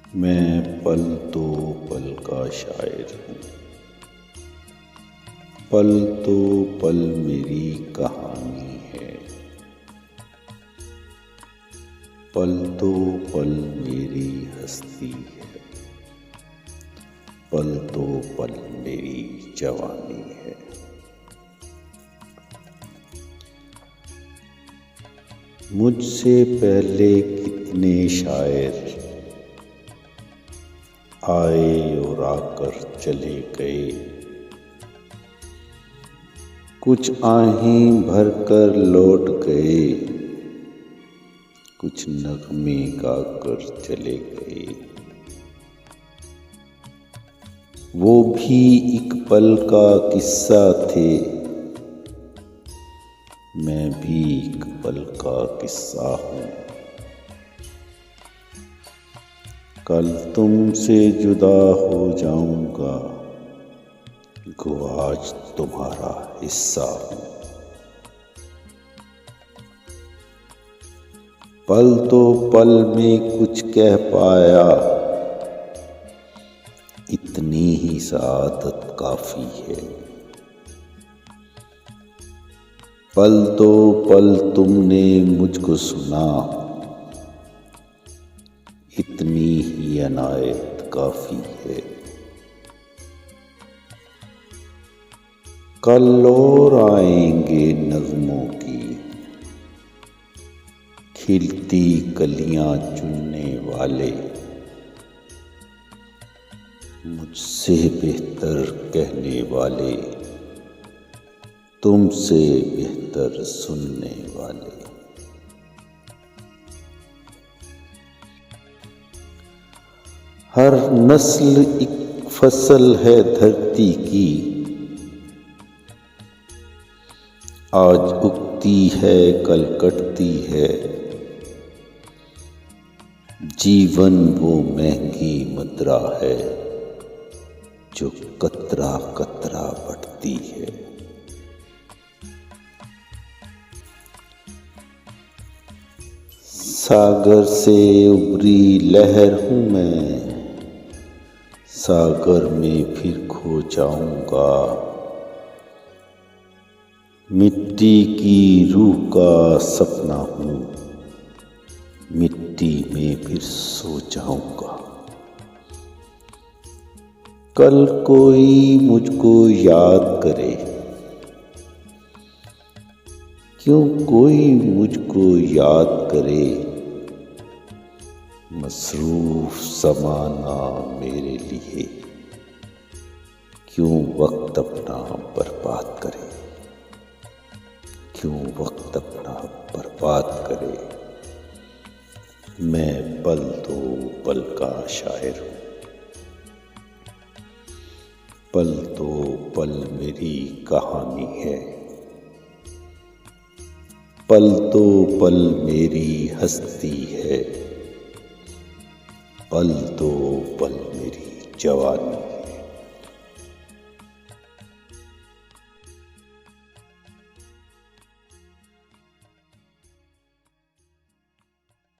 मैं पल तो पल का शायर हूँ। पल तो पल मेरी कहानी है। पल तो पल मेरी हस्ती है। पल तो पल मेरी जवानी है। मुझसे पहले कितने शायर आए और आकर चले गए। कुछ आहें भरकर लौट गए, कुछ नगमे गाकर चले गए। वो भी एक पल का किस्सा थे, मैं भी एक पल का किस्सा हूँ। कल तुमसे जुदा हो जाऊंगा, गो आज तुम्हारा हिस्सा हूँ। पल तो पल में कुछ कह पाया, इतनी ही सआदत काफी है। पल तो पल तुमने मुझको सुना, इतनी ही अनायत काफी है। कल और आएंगे नगमों की खिलती कलियां चुनने वाले, मुझसे बेहतर कहने वाले, तुमसे बेहतर सुनने वाले। हर नस्ल एक फसल है धरती की, आज उगती है कल कटती है। जीवन वो महंगी मुद्रा है, जो कतरा कतरा बढ़ती है। सागर से उभरी लहर हूँ मैं, सागर में फिर खो जाऊंगा। मिट्टी की रूह का सपना हूँ, मिट्टी में फिर सो जाऊंगा। कल कोई मुझको याद करे, क्यों कोई मुझको याद करे। मसरूफ ज़माना मेरे लिए, क्यों वक्त अपना बर्बाद करे, क्यों वक्त अपना बर्बाद करे। मैं पल तो पल का शायर हूँ। पल तो पल मेरी कहानी है। पल तो पल मेरी हस्ती है। पल तो पल मेरी जवानी।